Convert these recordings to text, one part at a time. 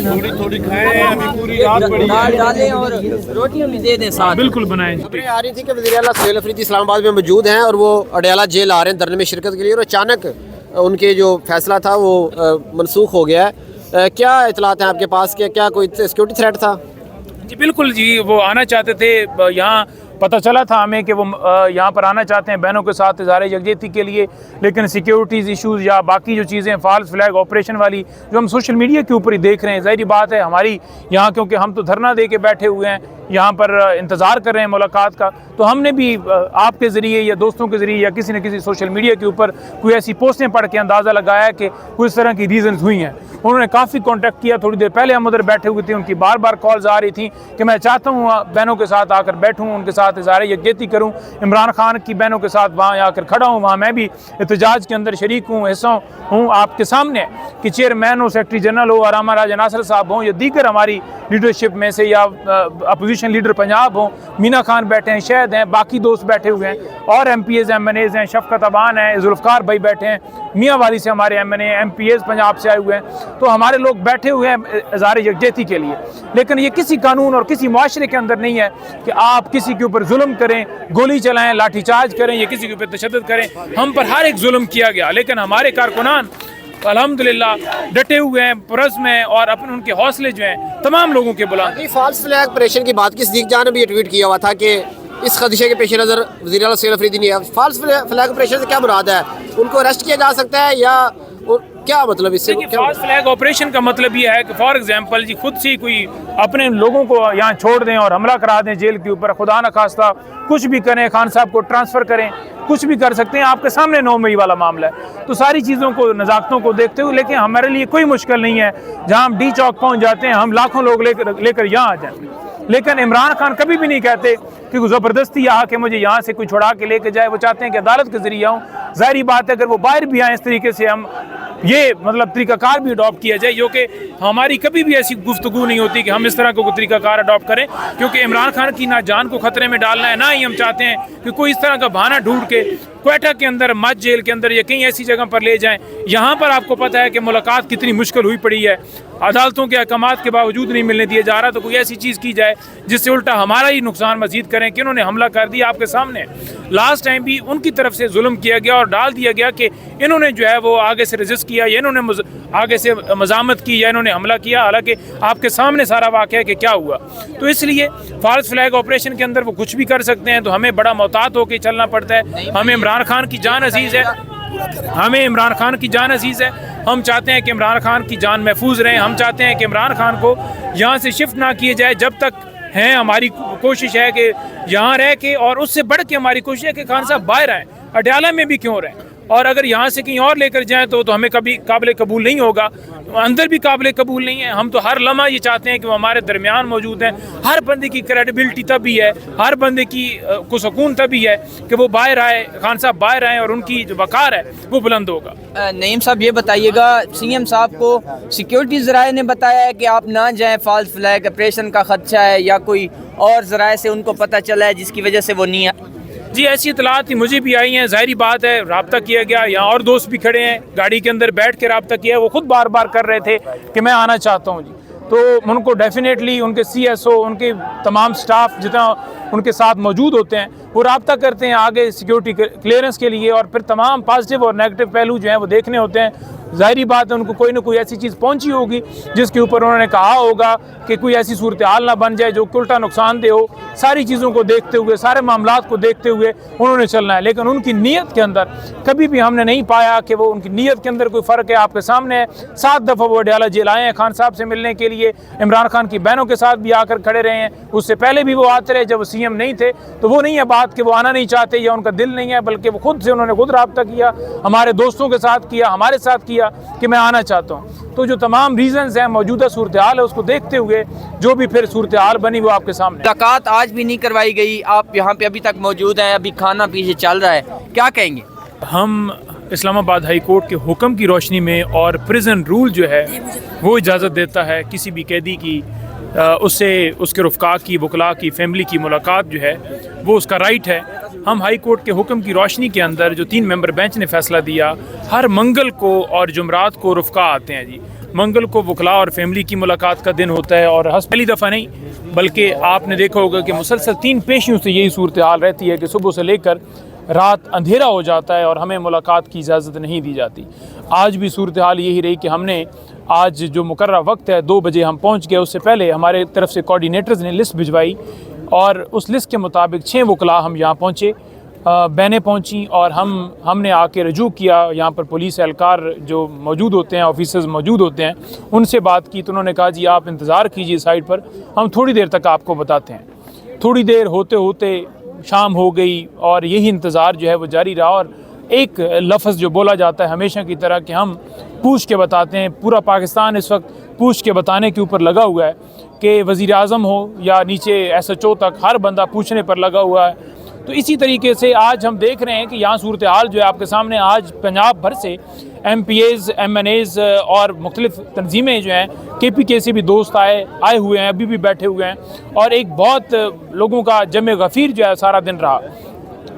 थोड़ी थोड़ी खाएं, अभी पूरी रात पड़ी दाल डालें और रोटियां भी दे दें साथ। बिल्कुल बनाएं। खबरें आ रही थी कि वज़ीर आला सुहेल अफरीदी इस्लामाबाद में मौजूद हैं और वो अडयाला जेल आ रहे हैं धरने में शिरकत के लिए, और अचानक उनके जो फैसला था वो मनसूख हो गया है। क्या इतलात हैं आपके पास कि क्या कोई सिक्योरिटी थ्रेट था? जी बिल्कुल जी, वो आना चाहते थे यहाँ, पता चला था हमें कि वो यहाँ पर आना चाहते हैं बहनों के साथ इज़हार यकजहती के लिए, लेकिन सिक्योरिटीज़ इश्यूज़ या बाकी जो चीज़ें फॉल्स फ्लैग ऑपरेशन वाली जो हम सोशल मीडिया के ऊपर ही देख रहे हैं, ज़ाहिर बात है हमारी यहाँ, क्योंकि हम तो धरना दे के बैठे हुए हैं यहाँ पर इंतज़ार कर रहे हैं मुलाकात का, तो हमने भी आपके ज़रिए या दोस्तों के ज़रिए या किसी न किसी सोशल मीडिया के ऊपर कोई ऐसी पोस्टें पढ़ के अंदाज़ा लगाया कि कोई इस तरह की रीज़न्स हुई हैं। उन्होंने काफ़ी कॉन्टैक्ट किया, थोड़ी देर पहले हम उधर बैठे हुए थे, उनकी बार बार कॉल्स आ रही थी कि मैं चाहता हूँ बहनों के साथ आकर बैठूँ, उनके साथ इज़हार यकजहती करूँ, इमरान खान की बहनों के साथ वहाँ आकर खड़ा हूँ, वहाँ मैं भी एहतजाज के अंदर शरीक हूँ, हिस्सा हूँ। आपके सामने कि चेयरमैन हो, सेक्रेटरी जनरल हो, आरामा राजा नासर साहब हों या दीगर हमारी लीडरशिप में से, या अपोजिशन लीडर पंजाब हों, मीना खान बैठे हैं, शहद हैं, बाकी दोस्त बैठे हुए हैं, और MPAs MNAs हैं, शफकत अबान हैं, जुल्फ़कार भाई बैठे हैं, मियाँ वाली से हमारे MNA MPAs पंजाब से आए हुए हैं, तो हमारे लोग बैठे हुए हैं इज़हार यकजहती के लिए। लेकिन ये किसी कानून और किसी माशरे के अंदर नहीं है कि आप किसी के ऊपर जुल्म करें, गोली चलाएं, लाठीचार्ज करें या किसी के ऊपर तशद्दुद करें। हम पर हर एक जुल्म किया गया, लेकिन हमारे कारकुनान अल्हम्दुलिल्लाह डटे हुए हैं, पुरज़्म हैं, और अपने उनके हौसले जो हैं तमाम लोगों के बुलंद। फॉल्स फ्लैग ऑपरेशन की बात की सिद्दीक जान ने भी ट्वीट किया हुआ था कि इस खदशे के पेश नज़र वज़ीर आला सुहेल अफरीदी ने फॉल्स फ्लैग ऑपरेशन से क्या मुराद है? उनको अरेस्ट किया जा सकता है या क्या मतलब इससे? फॉल्स फ्लैग ऑपरेशन का मतलब ये है कि फॉर एग्जांपल जी खुद से कोई अपने लोगों को यहाँ छोड़ दें और हमला करा दें जेल के ऊपर, खुदा न खास्ता कुछ भी करें, खान साहब को ट्रांसफ़र करें, कुछ भी कर सकते हैं। आपके सामने 9 मई वाला मामला है, तो सारी चीज़ों को, नज़ाकतों को देखते हुए, लेकिन हमारे लिए कोई मुश्किल नहीं है जहाँ हम डी चौक पहुँच जाते हैं, हम लाखों लोग लेकर यहाँ आ जाएँ। लेकिन इमरान खान कभी भी नहीं कहते कि ज़बरदस्ती यहाँ के मुझे यहाँ से कोई छुड़ा के लेके जाए, वो चाहते हैं कि अदालत के ज़रिए आऊँ। ज़ाहिर बात है अगर वो बाहर भी आएँ इस तरीके से, हम ये मतलब तरीक़ाकार भी अडॉप्ट किया जाए, जो कि हमारी कभी भी ऐसी गुफ्तगू नहीं होती कि हम इस तरह को तरीक़ाकार अडॉप्ट करें, क्योंकि इमरान खान की ना जान को ख़तरे में डालना है, ना ही हम चाहते हैं कि कोई इस तरह का बहाना ढूंढ के क्वेटा के अंदर, मत जेल के अंदर या कहीं ऐसी जगह पर ले जाएं। यहाँ पर आपको पता है कि मुलाकात कितनी मुश्किल हुई पड़ी है, अदालतों के अहकामात के बावजूद नहीं मिलने दिया जा रहा, तो कोई ऐसी चीज़ की जाए जिससे उल्टा हमारा ही नुकसान मजीद करें कि इन्होंने हमला कर दिया आपके सामने। लास्ट टाइम भी उनकी तरफ से जुल्म किया गया और डाल दिया गया कि इन्होंने जो है वो आगे से रजिस्ट किया, या इन्होंने आगे से मज़ामत की, या इन्होंने हमला किया, हालांकि आपके सामने सारा वाक़या कि क्या हुआ। तो इसलिए फॉल्स फ्लैग ऑपरेशन के अंदर वो कुछ भी कर सकते हैं, तो हमें बड़ा मोहतात होकर चलना पड़ता है। हमें इमरान खान की जान अजीज़ है, हमें इमरान खान की जान अजीज़ है, हम चाहते हैं कि इमरान खान की जान महफूज रहे, हम चाहते हैं कि इमरान खान को यहाँ से शिफ्ट ना किए जाए जब तक हैं। हमारी कोशिश है कि यहाँ रह के, और उससे बढ़ के हमारी कोशिश है कि खान साहब बाहर आएँ, अडयाला में भी क्यों रहें, और अगर यहाँ से कहीं और लेकर जाएँ तो हमें कभी काबिल कबूल नहीं होगा, अंदर भी काबिल कबूल नहीं है। हम तो हर लम्हा ये चाहते हैं कि वो हमारे दरमियान मौजूद हैं। हर बंदे की क्रेडिबिलिटी तभी है, हर बंदे की को सुकून तभी है कि वो बाहर आए, खान साहब बाहर आए, और उनकी जो वक़ार है वो बुलंद होगा। नईम साहब ये बताइएगा, CM साहब को सिक्योरिटी ज़राए ने बताया है कि आप ना जाएँ, फॉल्स फ्लैग ऑपरेशन का खदशा है, या कोई और ज़राए से उनको पता चला है जिसकी वजह से वो नहीं आए? जी ऐसी इतलात मुझे भी आई हैं, ज़ाहिर बात है रब्ता किया गया, यहाँ और दोस्त भी खड़े हैं, गाड़ी के अंदर बैठ के रब्ता किया, वो खुद बार बार कर रहे थे कि मैं आना चाहता हूँ जी, तो उनको डेफिनेटली उनके CSO, उनके तमाम स्टाफ जितना उनके साथ मौजूद होते हैं, वो रब्ता करते हैं आगे सिक्योरिटी क्लियरेंस के लिए, और फिर तमाम पॉजिटिव और नेगेटिव पहलू जो हैं वो देखने होते हैं। ज़ाहिरी बात है उनको कोई ना कोई ऐसी चीज़ पहुंची होगी जिसके ऊपर उन्होंने कहा होगा कि कोई ऐसी सूरत हाल ना बन जाए जो उल्टा नुकसानदेह हो। सारी चीज़ों को देखते हुए, सारे मामलात को देखते हुए उन्होंने चलना है, लेकिन उनकी नीयत के अंदर कभी भी हमने नहीं पाया कि वो उनकी नीयत के अंदर कोई फ़र्क है। आपके सामने है, 7 दफ़ा वो अडयाला जेल आए हैं खान साहब से मिलने के लिए, इमरान खान की बहनों के साथ भी आकर खड़े रहे हैं, उससे पहले भी वो आते रहे जब वो CM नहीं थे। तो वो नहीं है बात कि वो आना नहीं चाहते या उनका दिल नहीं है, बल्कि वो खुद से उन्होंने खुद रब्ता किया, हमारे दोस्तों के साथ किया, हमारे साथ किया कि मैं आना चाहता हूँ। तो जो तमाम रीज़न्स हैं, मौजूदा सूरत हाल है, उसको देखते हुए जो भी फिर सूरत हाल बनी वो आपके सामने। मुलाकात आज भी नहीं करवाई गई, आप यहाँ पे अभी तक मौजूद हैं, अभी खाना पीछे चल रहा है, क्या कहेंगे? हम इस्लामाबाद हाई कोर्ट के हुक्म की रोशनी में, और प्रिजन रूल जो है वो इजाज़त देता है किसी भी कैदी की उससे उसके रफ़्का की, वकला की, फैमिली की मुलाकात जो है वो उसका राइट है। हम हाई कोर्ट के हुक्म की रोशनी के अंदर जो 3 मेंबर बेंच ने फ़ैसला दिया, हर मंगल को और जुमरात को रफ़्का आते हैं जी, منگل کو وکلاء اور فیملی کی ملاقات کا دن ہوتا ہے، اور پہلی دفعہ نہیں بلکہ آپ نے دیکھا ہوگا کہ مسلسل 3 پیشیوں سے یہی صورتحال رہتی ہے کہ صبح سے لے کر رات اندھیرا ہو جاتا ہے اور ہمیں ملاقات کی اجازت نہیں دی جاتی۔ آج بھی صورتحال یہی رہی کہ ہم نے آج جو مقررہ وقت ہے 2 بجے ہم پہنچ گئے، اس سے پہلے ہمارے طرف سے کوآرڈینیٹرز نے لسٹ بھجوائی اور اس لسٹ کے مطابق 6 وکلاء ہم یہاں پہنچے، بہنیں پہنچیں، اور ہم نے آ کے رجوع کیا۔ یہاں پر پولیس اہلکار جو موجود ہوتے ہیں، آفیسرز موجود ہوتے ہیں، ان سے بات کی تو انہوں نے کہا جی آپ انتظار کیجئے سائٹ پر، ہم تھوڑی دیر تک آپ کو بتاتے ہیں۔ تھوڑی دیر ہوتے ہوتے شام ہو گئی اور یہی انتظار جو ہے وہ جاری رہا، اور ایک لفظ جو بولا جاتا ہے ہمیشہ کی طرح کہ ہم پوچھ کے بتاتے ہیں۔ پورا پاکستان اس وقت پوچھ کے بتانے کے اوپر لگا ہوا ہے کہ وزیر اعظم ہو یا نیچے SHO تک ہر بندہ پوچھنے پر لگا ہوا ہے۔ تو اسی طریقے سے آج ہم دیکھ رہے ہیں کہ یہاں صورتحال جو ہے آپ کے سامنے، آج پنجاب بھر سے MPAs MNAs اور مختلف تنظیمیں جو ہیں KPK سے بھی دوست آئے ہوئے ہیں، ابھی بھی بیٹھے ہوئے ہیں، اور ایک بہت لوگوں کا جمع غفیر جو ہے سارا دن رہا۔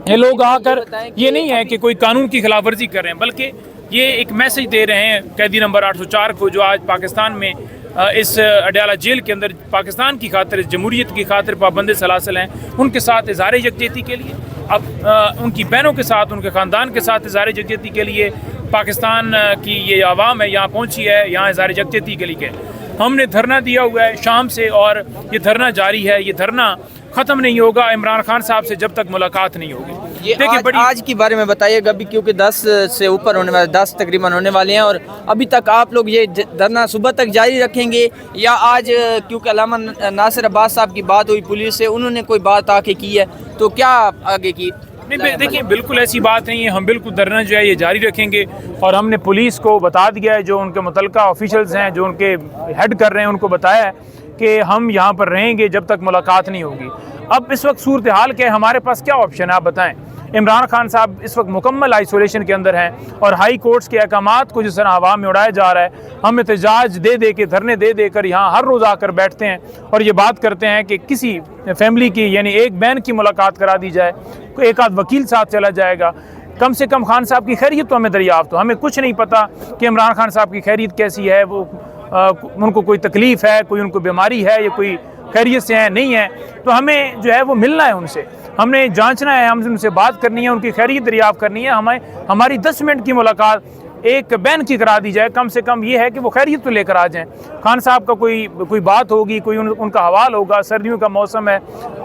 یہ لوگ آ کر یہ نہیں ہے کہ کوئی قانون کی خلاف ورزی کر رہے ہیں، بلکہ یہ ایک میسج دے رہے ہیں قیدی نمبر 804 کو، جو آج پاکستان میں اس اڈیالہ جیل کے اندر پاکستان کی خاطر، اس جمہوریت کی خاطر پابند سلاسل ہیں، ان کے ساتھ اظہار یکجہتی کے لیے، اب ان کی بہنوں کے ساتھ، ان کے خاندان کے ساتھ اظہار یکجہتی کے لیے پاکستان کی یہ عوام ہے یہاں پہنچی ہے، یہاں اظہار یکجہتی کے لیے ہم نے دھرنا دیا ہوا ہے شام سے، اور یہ دھرنا جاری ہے۔ یہ دھرنا ختم نہیں ہوگا عمران خان صاحب سے جب تک ملاقات نہیں ہوگی۔ دیکھیں آج کے بارے میں بتائیے گا بھی، کیونکہ 10 سے اوپر ہونے والے، 10 تقریباً ہونے والے ہیں، اور ابھی تک آپ لوگ یہ دھرنا صبح تک جاری رکھیں گے یا آج کیونکہ علامہ ناصر عباس صاحب کی بات ہوئی پولیس سے، انہوں نے کوئی بات آ کے کی ہے، تو کیا آگے کی؟ نہیں دیکھیں بالکل ایسی بات نہیں ہے، ہم بالکل دھرنا جو ہے یہ جاری رکھیں گے، اور ہم نے پولیس کو بتا دیا ہے، جو ان کے متعلقہ آفیشلز ہیں جو ان کے ہیڈ کر رہے ہیں، ان کو بتایا ہے کہ ہم یہاں پر رہیں گے جب تک ملاقات نہیں ہوگی۔ اب اس وقت صورتحال کیا ہے، ہمارے پاس کیا آپشن ہے آپ بتائیں؟ عمران خان صاحب اس وقت مکمل آئسولیشن کے اندر ہیں، اور ہائی کورٹس کے احکامات کو جس طرح عوام میں اڑایا جا رہا ہے، ہم احتجاج دے کے دھرنے دے کر یہاں ہر روز آ کر بیٹھتے ہیں اور یہ بات کرتے ہیں کہ کسی فیملی کی، یعنی ایک بہن کی ملاقات کرا دی جائے، کوئی ایک آدھ وکیل ساتھ چلا جائے گا، کم سے کم خان صاحب کی خیریت تو ہمیں دریافت ہو۔ ہمیں کچھ نہیں پتہ کہ عمران خان صاحب کی خیریت کیسی ہے، وہ ان کو کوئی تکلیف ہے، کوئی ان کو بیماری ہے، یا کوئی خیریت سے ہیں نہیں ہے، تو ہمیں جو ہے وہ ملنا ہے ان سے، ہم نے جانچنا ہے، ہم ان سے بات کرنی ہے، ان کی خیریت دریافت کرنی ہے۔ ہماری 10 منٹ کی ملاقات ایک بہن کی کرا دی جائے، کم سے کم یہ ہے کہ وہ خیریت تو لے کر آ جائیں۔ خان صاحب کا کوئی بات ہوگی، کوئی ان کا حوال ہوگا، سردیوں کا موسم ہے،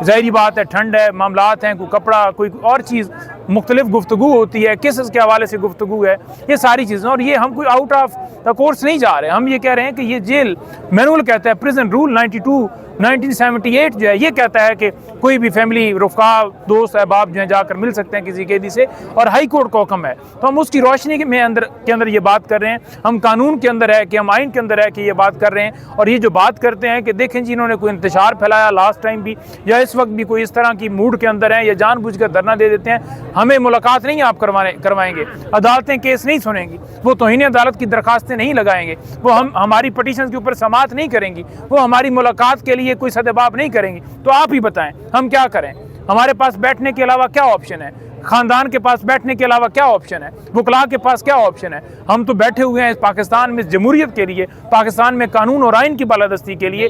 ظاہری بات ہے، ٹھنڈ ہے، معاملات ہیں، کوئی کپڑا، کوئی اور چیز، مختلف گفتگو ہوتی ہے، کیسز کے حوالے سے گفتگو ہے، یہ ساری چیزیں، اور یہ ہم کوئی آؤٹ آف دا کورس نہیں جا رہے، ہم یہ کہہ رہے ہیں کہ یہ جیل مینول کہتا ہے، پریزن رول 1978 جو ہے یہ کہتا ہے کہ کوئی بھی فیملی، رفقا، دوست احباب جو ہیں جا کر مل سکتے ہیں کسی قیدی سے، اور ہائی کورٹ کا حکم ہے، تو ہم اس کی روشنی میں اندر یہ بات کر رہے ہیں، ہم قانون کے اندر ہے کہ ہم آئین کے اندر ہے کہ یہ بات کر رہے ہیں، اور یہ جو بات کرتے ہیں کہ دیکھیں جی انہوں نے کوئی انتشار پھیلایا لاسٹ ٹائم بھی، یا اس وقت بھی کوئی اس طرح کی موڈ کے اندر ہیں، یا جان بوجھ کر دھرنا دے دیتے ہیں، ہمیں ملاقات نہیں آپ کروائیں گے، عدالتیں کیس نہیں سنیں گی، وہ توہین عدالت کی درخواستیں نہیں لگائیں گے، وہ ہماری پٹیشنز کے اوپر سماعت نہیں کریں گی، وہ ہماری ملاقات کے لیے کوئی سدباب نہیں کریں گی، تو آپ ہی بتائیں ہم کیا کریں؟ ہمارے پاس بیٹھنے کے علاوہ کیا آپشن ہے؟ خاندان کے پاس بیٹھنے کے علاوہ کیا آپشن ہے؟ وکلاء کے پاس کیا آپشن ہے؟ ہم تو بیٹھے ہوئے ہیں پاکستان میں جمہوریت کے لیے، پاکستان میں قانون اور آئین کی بالادستی کے لیے۔